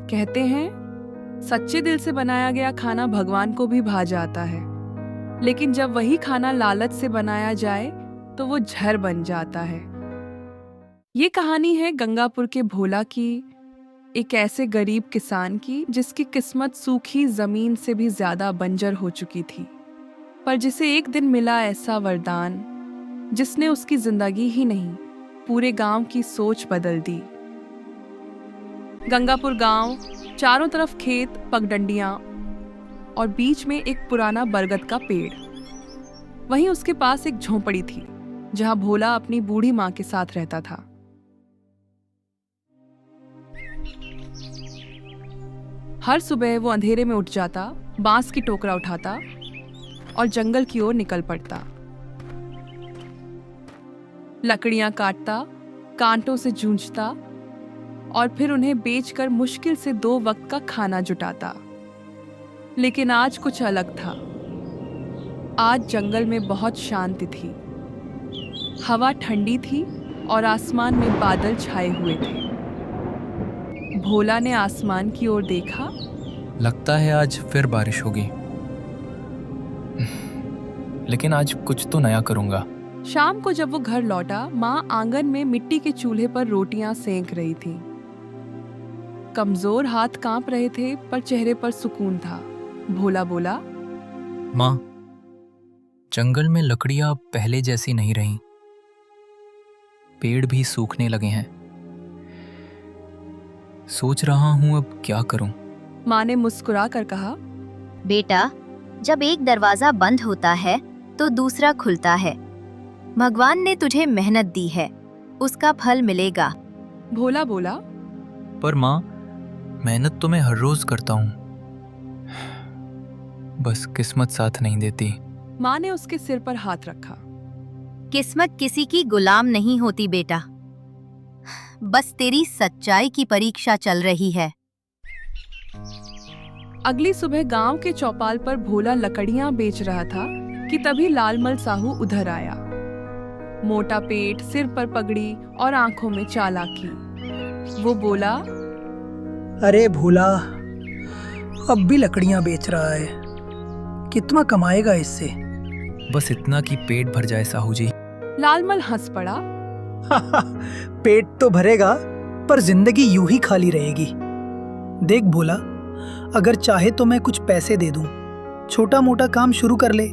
कहते हैं सच्चे दिल से बनाया गया खाना भगवान को भी भा जाता है, लेकिन जब वही खाना लालच से बनाया जाए तो वो जहर बन जाता है। ये कहानी है गंगापुर के भोला की, एक ऐसे गरीब किसान की जिसकी किस्मत सूखी जमीन से भी ज्यादा बंजर हो चुकी थी, पर जिसे एक दिन मिला ऐसा वरदान जिसने उसकी जिंदगी ही नहीं पूरे गांव की सोच बदल दी। गंगापुर गांव, चारों तरफ खेत, पगडंडियां और बीच में एक पुराना बरगद का पेड़। वहीं उसके पास एक झोंपड़ी थी जहां भोला अपनी बूढ़ी मां के साथ रहता था। हर सुबह वो अंधेरे में उठ जाता, बांस की टोकरा उठाता और जंगल की ओर निकल पड़ता। लकड़ियां काटता, कांटों से जूझता और फिर उन्हें बेचकर मुश्किल से 2 वक्त का खाना जुटाता। लेकिन आज कुछ अलग था। आज जंगल में बहुत शांति थी। हवा ठंडी थी और आसमान में बादल छाए हुए थे। भोला ने आसमान की ओर देखा। लगता है आज फिर बारिश होगी, लेकिन आज कुछ तो नया करूंगा। शाम को जब वो घर लौटा, माँ आंगन में मिट्टी के चूल्हे पर रोटियां सेंक रही थी। कमजोर हाथ कांप रहे थे पर चेहरे पर सुकून था। भोला बोला, माँ, जंगल में लकड़ियां पहले जैसी नहीं रहीं। पेड़ भी सूखने लगे हैं। सोच रहा हूं अब क्या करूं। माँ ने मुस्कुरा कर कहा, बेटा, जब एक दरवाजा बंद होता है तो दूसरा खुलता है। भगवान ने तुझे मेहनत दी है, उसका फल मिलेगा। भोला बोला, पर माँ, मेहनत तो मैं हर रोज करता हूँ, बस किस्मत साथ नहीं देती। माँ ने उसके सिर पर हाथ रखा। किस्मत किसी की गुलाम नहीं होती बेटा, बस तेरी सच्चाई की परीक्षा चल रही है। अगली सुबह गांव के चौपाल पर भोला लकड़ियां बेच रहा था कि तभी लालमल साहू उधर आया। मोटा पेट, सिर पर पगड़ी और आंखों में चालाकी। वो बोला, अरे भोला, अब भी लकड़ियां बेच रहा है, कितना कमाएगा इससे? बस इतना कि पेट भर जाए साहू जी। लालमल हंस पड़ा। पेट तो भरेगा, पर जिंदगी यूं ही खाली रहेगी। देख भोला, अगर चाहे तो मैं कुछ पैसे दे दूं, छोटा मोटा काम शुरू कर ले।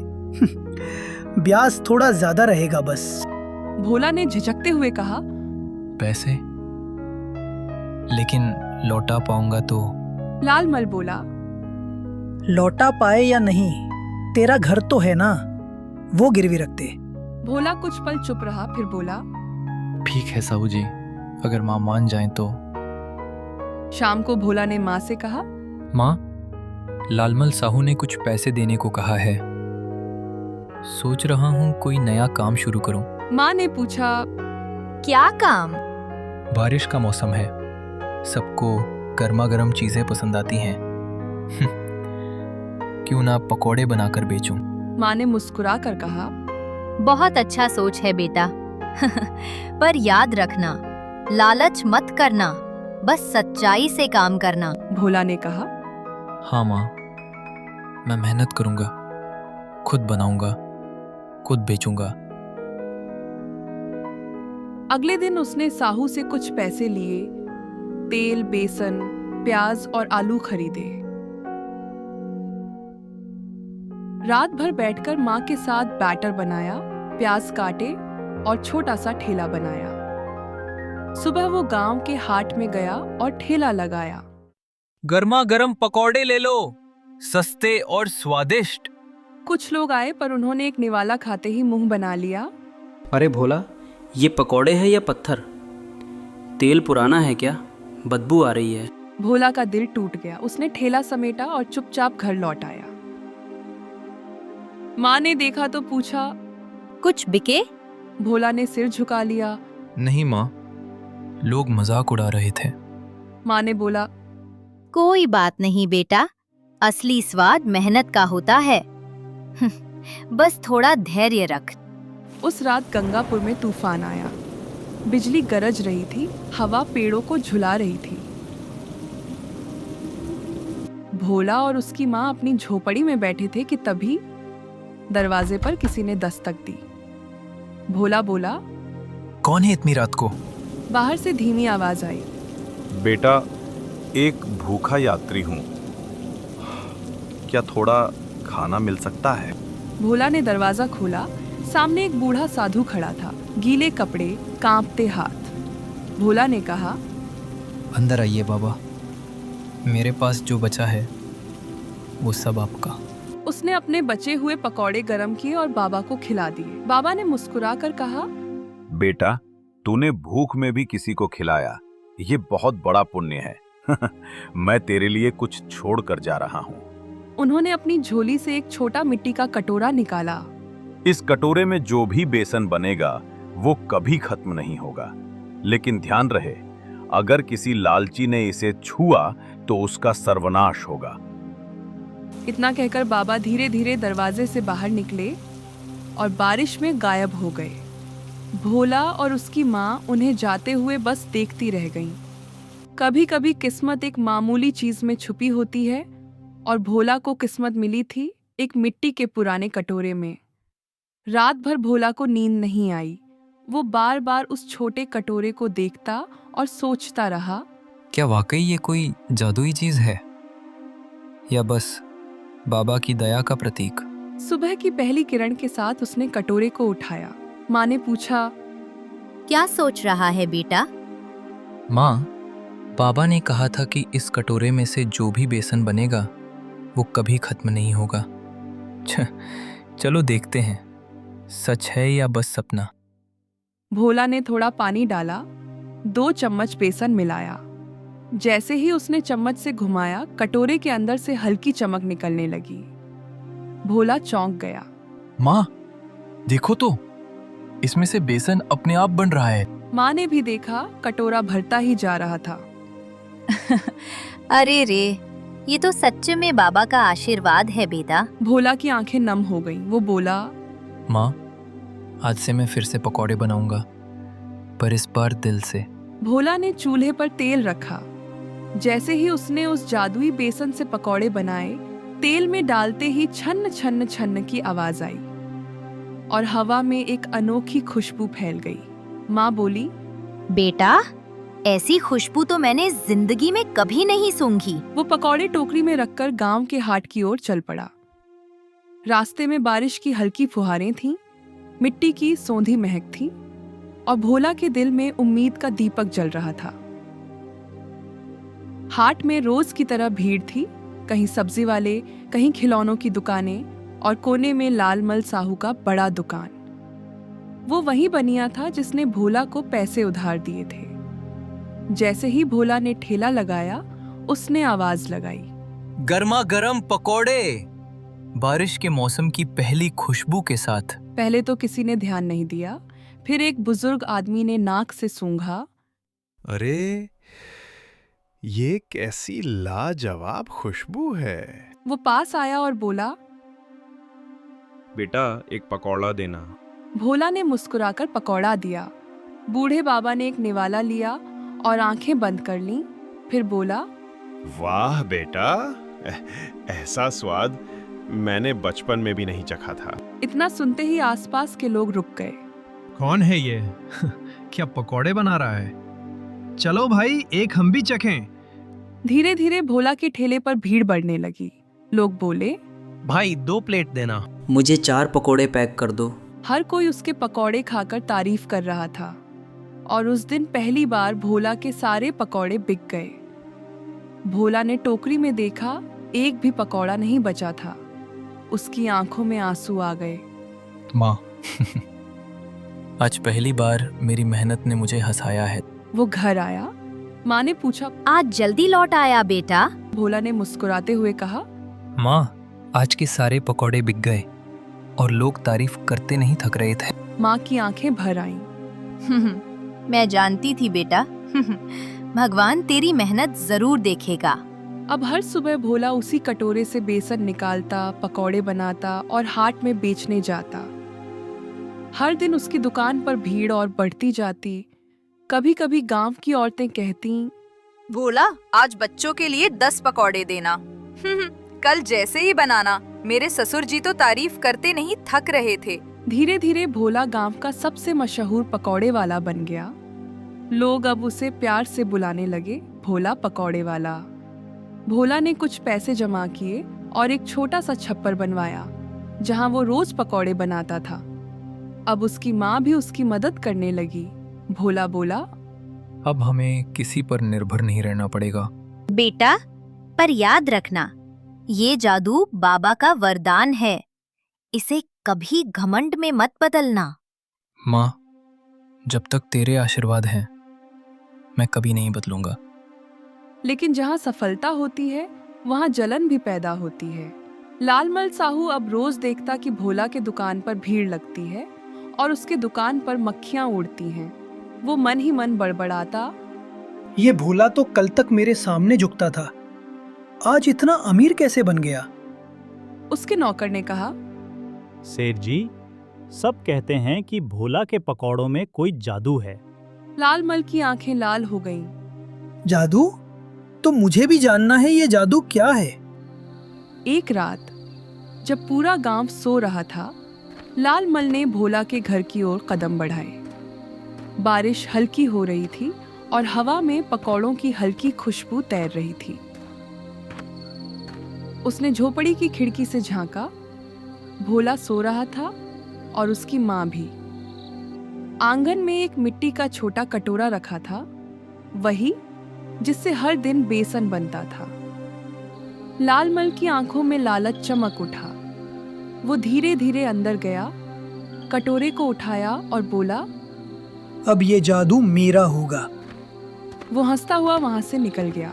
ब्याज थोड़ा ज्यादा रहेगा बस। भोला ने झिझकते हुए कहा, पैसे? लेकिन लौटा पाऊंगा तो? लालमल बोला, लौटा पाए या नहीं, तेरा घर तो है ना, वो गिरवी रख दे। भोला कुछ पल चुप रहा, फिर बोला, ठीक है साहू जी, अगर माँ मान जाए तो। शाम को भोला ने माँ से कहा, माँ, लालमल साहू ने कुछ पैसे देने को कहा है। सोच रहा हूँ कोई नया काम शुरू करूँ। माँ ने पूछा, क्या काम? बारिश का मौसम है, सबको गर्मा गर्म चीजें पसंद आती हैं। क्यों ना पकौड़े बनाकर बेचूं। माँ ने मुस्कुरा कर कहा, बहुत अच्छा सोच है बेटा। पर याद रखना, लालच मत करना, बस सच्चाई से काम करना। भोला ने कहा, हाँ माँ, मैं मेहनत करूंगा, खुद बनाऊंगा, खुद बेचूंगा। अगले दिन उसने साहू से कुछ पैसे लिए, तेल, बेसन, प्याज और आलू खरीदे। रात भर बैठकर माँ के साथ बैटर बनाया, प्याज काटे और छोटा सा ठेला बनाया। सुबह वो गांव के हाट में गया और ठेला लगाया। गर्मा गर्म पकौड़े ले लो, सस्ते और स्वादिष्ट। कुछ लोग आए पर उन्होंने एक निवाला खाते ही मुंह बना लिया। अरे भोला, ये पकौड़े हैं या पत्थर? तेल पुराना है क्या? बदबू आ रही है। भोला का दिल टूट गया। उसने ठेला समेटा और चुपचाप घर लौट आया। माँ ने देखा तो पूछा, कुछ बिके? भोला ने सिर झुका लिया। नहीं माँ, लोग मजाक उड़ा रहे थे। माँ ने बोला, कोई बात नहीं बेटा, असली स्वाद मेहनत का होता है। बस थोड़ा धैर्य रख। उस रात गंगापुर में तूफान आया। बिजली गरज रही थी, हवा पेड़ों को झुला रही थी। भोला और उसकी माँ अपनी झोपड़ी में बैठे थे कि तभी दरवाजे पर किसी ने दस्तक दी। भोला बोला, कौन है इतनी रात को? बाहर से धीमी आवाज आई। बेटा, एक भूखा यात्री हूँ, क्या थोड़ा खाना मिल सकता है? भोला ने दरवाजा खोला। सामने एक बूढ़ा साधु खड़ा था, गीले कपड़े, कांपते हाथ। भोला ने कहा, अंदर आइए बाबा, मेरे पास जो बचा है वो सब आपका। उसने अपने बचे हुए पकौड़े गरम किए और बाबा को खिला दिए। बाबा ने मुस्कुराकर कहा, बेटा, तूने भूख में भी किसी को खिलाया, ये बहुत बड़ा पुण्य है। मैं तेरे लिए कुछ छोड़ कर जा रहा हूँ। उन्होंने अपनी झोली से एक छोटा मिट्टी का कटोरा निकाला। इस कटोरे में जो भी बेसन बनेगा वो कभी खत्म नहीं होगा, लेकिन ध्यान रहे, अगर किसी लालची ने इसे छुआ तो उसका सर्वनाश होगा। इतना कहकर बाबा धीरे धीरे दरवाजे से बाहर निकले और बारिश में गायब हो गए। भोला और उसकी माँ उन्हें जाते हुए बस देखती रह गईं। कभी कभी किस्मत एक मामूली चीज में छुपी होती है, और भोला को किस्मत मिली थी एक मिट्टी के पुराने कटोरे में। रात भर भोला को नींद नहीं आई। वो बार बार उस छोटे कटोरे को देखता और सोचता रहा, क्या वाकई ये कोई जादुई चीज है या बस बाबा की दया का प्रतीक? सुबह की पहली किरण के साथ उसने कटोरे को उठाया। माँ ने पूछा, क्या सोच रहा है बेटा? माँ, बाबा ने कहा था कि इस कटोरे में से जो भी बेसन बनेगा वो कभी खत्म नहीं होगा। चलो देखते हैं, सच है या बस सपना। भोला ने थोड़ा पानी डाला, 2 चम्मच बेसन मिलाया। जैसे ही उसने चम्मच से घुमाया, कटोरे के अंदर से हल्की चमक निकलने लगी। भोला चौंक गया। माँ, देखो तो, इसमें से बेसन अपने आप बन रहा है। माँ ने भी देखा, कटोरा भरता ही जा रहा था। अरे रे, ये तो सच्चे में बाबा का आशीर्वाद है बेटा। भोला की आंखें नम हो गईं। वो बोला, माँ, आज से मैं फिर से पकौड़े बनाऊंगा, पर इस बार दिल से। भोला ने चूल्हे पर तेल रखा। जैसे ही उसने उस जादुई बेसन से पकौड़े बनाए, तेल में डालते ही छन्न छन्न छन्न की आवाज आई और हवा में एक अनोखी खुशबू फैल गई। माँ बोली, बेटा, ऐसी खुशबू तो मैंने जिंदगी में कभी नहीं सूंघी। वो पकौड़े टोकरी में रखकर गांव के हाट की ओर चल पड़ा। रास्ते में बारिश की हल्की फुहारें थीं, मिट्टी की सौंधी महक थी और भोला के दिल में उम्मीद का दीपक जल रहा था। हाट में रोज की तरह भीड़ थी, कहीं सब्जी वाले, कहीं खिलौनों की दुकानें और कोने में लालमल साहू का बड़ा दुकान। वो वही बनिया था जिसने भोला को पैसे उधार दिए थे। जैसे ही भोला ने ठेला लगाया, उसने आवाज लगाई, गर्मा गर्म पकौड़े, बारिश के मौसम की पहली खुशबू के साथ। पहले तो किसी ने ध्यान नहीं दिया, फिर एक बुजुर्ग आदमी ने नाक से सूंघा। अरे, ये कैसी लाजवाब खुशबू है। वो पास आया और बोला, बेटा, एक पकौड़ा देना। भोला ने मुस्कुराकर पकौड़ा दिया। बूढ़े बाबा ने एक निवाला लिया और आंखें बंद कर लीं, फिर बोला, वाह बेटा, ऐसा स्वाद मैंने बचपन में भी नहीं चखा था। इतना सुनते ही आसपास के लोग रुक गए। कौन है ये? क्या पकौड़े बना रहा है? चलो भाई, एक हम भी चखें। धीरे धीरे भोला के ठेले पर भीड़ बढ़ने लगी। लोग बोले, भाई 2 प्लेट देना। मुझे 4 पकोड़े पैक कर दो। हर कोई उसके पकौड़े खाकर तारीफ कर रहा था और उस दिन पहली बार भोला के सारे पकौड़े बिक गए। भोला ने टोकरी में देखा, एक भी पकौड़ा नहीं बचा था। उसकी आंखों में आंसू आ गए। माँ, आज पहली बार मेरी मेहनत ने मुझे हंसाया है। वो घर आया। माँ ने पूछा, आज जल्दी लौट आया बेटा? भोला ने मुस्कुराते हुए कहा, माँ, आज के सारे पकौड़े बिक गए और लोग तारीफ करते नहीं थक रहे थे। माँ की आंखें भर आईं। मैं जानती थी बेटा। भगवान तेरी मेहनत जरूर देखेगा। अब हर सुबह भोला उसी कटोरे से बेसन निकालता, पकौड़े बनाता और हाट में बेचने जाता। हर दिन उसकी दुकान पर भीड़ और बढ़ती जाती। कभी कभी गांव की औरतें कहती, भोला, आज बच्चों के लिए 10 पकौड़े देना। कल जैसे ही बनाना, मेरे ससुर जी तो तारीफ करते नहीं थक रहे थे। धीरे धीरे भोला गांव का सबसे मशहूर पकौड़े वाला बन गया। लोग अब उसे प्यार से बुलाने लगे, भोला पकौड़े वाला। भोला ने कुछ पैसे जमा किए और एक छोटा सा छप्पर बनवाया जहां वो रोज पकौड़े बनाता था। अब उसकी माँ भी उसकी मदद करने लगी। भोला बोला, अब हमें किसी पर निर्भर नहीं रहना पड़ेगा। बेटा, पर याद रखना, ये जादू बाबा का वरदान है। इसे कभी घमंड में मत बदलना। माँ, जब तक तेरे आशीर्वाद हैं, मैं कभी नहीं बदलूंगा। लेकिन जहां सफलता होती है वहां जलन भी पैदा होती है। लालमल साहू अब रोज देखता कि भोला के दुकान पर भीड़ लगती है और उसके दुकान पर मक्खियां उड़ती हैं। वो मन ही मन बड़बड़ाता, ये भोला तो कल तक मेरे सामने झुकता था, आज इतना अमीर कैसे बन गया? उसके नौकर ने कहा, सेठ जी, सब कहते हैं कि भोला के पकौड़ों में कोई जादू है। लालमल की आंखें लाल हो गईं। जादू? तो मुझे भी जानना है, ये जादू क्या है? एक रात जब पूरा गांव सो रहा था, लालमल ने भोला के घर की ओर कदम बढ़ाए। बारिश हल्की हो रही थी और हवा में पकौड़ों की हल्की खुशबू तैर रही थी। उसने झोपड़ी की खिड़की से झांका। भोला सो रहा था और उसकी माँ भी। आंगन में एक मिट्टी का छोटा कटोरा रखा था, वही जिससे हर दिन बेसन बनता था। लालमल की आंखों में लालच चमक उठा। वो धीरे धीरे अंदर गया, कटोरे को उठाया और बोला, अब ये जादू मेरा होगा। वो हंसता हुआ वहां से निकल गया।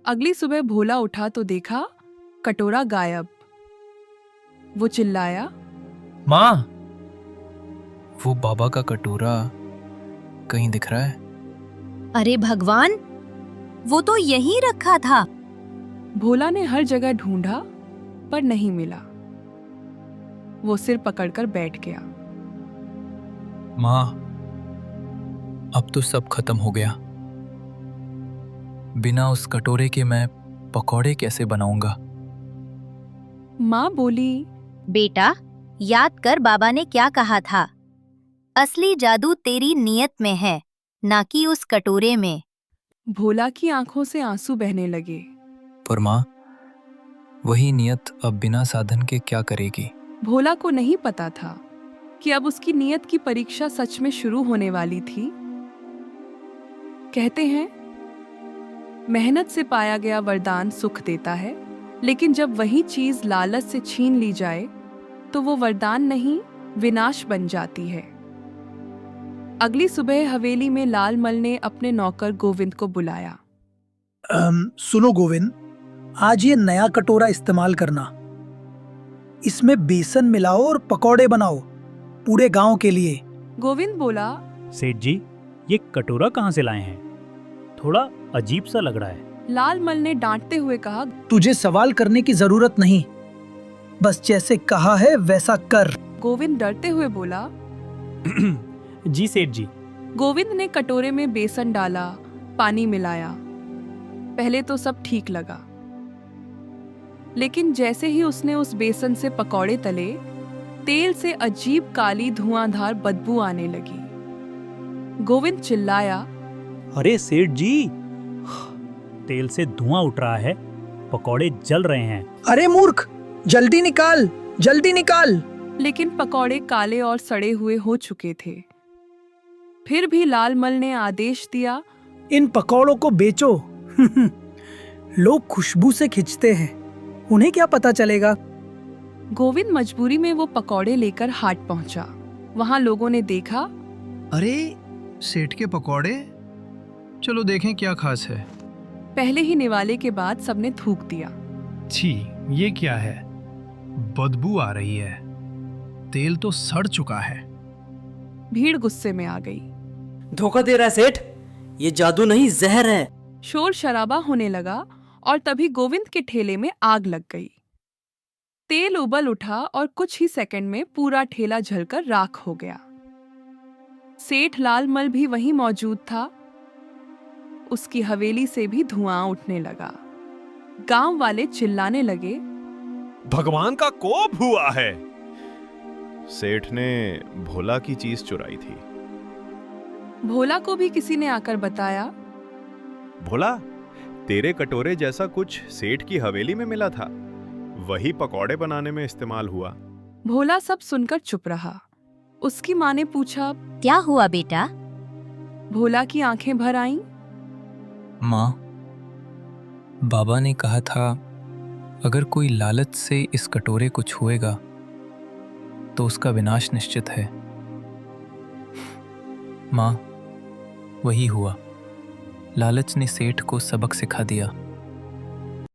अगली सुबह भोला उठा तो देखा कटोरा गायब। वो चिल्लाया, माँ, वो बाबा का कटोरा कहीं दिख रहा है? अरे भगवान, वो तो यहीं रखा था। भोला ने हर जगह ढूंढा पर नहीं मिला। वो सिर पकड़कर बैठ गया। माँ, अब तो सब खत्म हो गया। बिना उस कटोरे के मैं पकौड़े कैसे बनाऊंगा? माँ बोली, बेटा, याद कर बाबा ने क्या कहा था। असली जादू तेरी नियत में है, ना कि उस कटोरे में। भोला की आंखों से आंसू बहने लगे। पर माँ, वही नियत अब बिना साधन के क्या करेगी? भोला को नहीं पता था कि अब उसकी नियत की परीक्षा सच में शुरू होने वाली थी। कहते हैं, मेहनत से पाया गया वरदान सुख देता है, लेकिन जब वही चीज लालच से छीन ली जाए तो वो वरदान नहीं, विनाश बन जाती है। अगली सुबह हवेली में लालमल ने अपने नौकर गोविंद को बुलाया। सुनो गोविंद, आज ये नया कटोरा इस्तेमाल करना। इसमें बेसन मिलाओ और पकौड़े बनाओ, पूरे गांव के लिए। गोविंद बोला, सेठ जी, ये कटोरा कहाँ से लाए हैं? थोड़ा अजीब सा लग रहा है। लालमल ने डांटते हुए कहा, तुझे सवाल करने की जरूरत नहीं, बस जैसे कहा है वैसा कर। गोविंद डरते हुए बोला। जी सेठ जी। गोविंद ने कटोरे में बेसन डाला, पानी मिलाया। पहले तो सब ठीक लगा, लेकिन जैसे ही उसने उस बेसन से पकौड़े तले, तेल से अजीब काली धुआंधार बदबू आने लगी। गोविंद चिल्लाया, अरे सेठ जी, तेल से धुआं उठ रहा है, पकौड़े जल रहे हैं। अरे मूर्ख, जल्दी निकाल, जल्दी निकाल। लेकिन पकौड़े काले और सड़े हुए हो चुके थे। फिर भी लालमल ने आदेश दिया, इन पकौड़ों को बेचो। लोग खुशबू से खिंचते हैं, उन्हें क्या पता चलेगा। गोविंद मजबूरी में वो पकौड़े लेकर हाट पहुंचा। वहां लोगों ने देखा, अरे सेठ के पकौड़े, चलो देखें क्या खास है। पहले ही निवाले के बाद सबने थूक दिया। छी, ये क्या है? बदबू आ रही है, तेल तो सड़ चुका है। भीड़ गुस्से में आ गई। धोखा दे रहा है सेठ, ये जादू नहीं, जहर है। शोर शराबा होने लगा और तभी गोविंद के ठेले में आग लग गई। तेल उबल उठा और कुछ ही सेकंड में पूरा ठेला जलकर राख हो गया। सेठ लालमल भी वहीं मौजूद था। उसकी हवेली से भी धुआं उठने लगा। गांव वाले चिल्लाने लगे, भगवान का कोप हुआ है। सेठ ने भोला की चीज चुराई थी। भोला को भी किसी ने आकर बताया, भोला, तेरे कटोरे जैसा कुछ सेठ की हवेली में मिला था, वही पकौड़े बनाने में इस्तेमाल हुआ। भोला सब सुनकर चुप रहा। उसकी माँ ने पूछा, क्या हुआ बेटा? भोला की आंखें भर आईं। माँ, बाबा ने कहा था अगर कोई लालच से इस कटोरे को छुएगा तो उसका विनाश निश्चित है। माँ, वही हुआ। लालच ने सेठ को सबक सिखा दिया।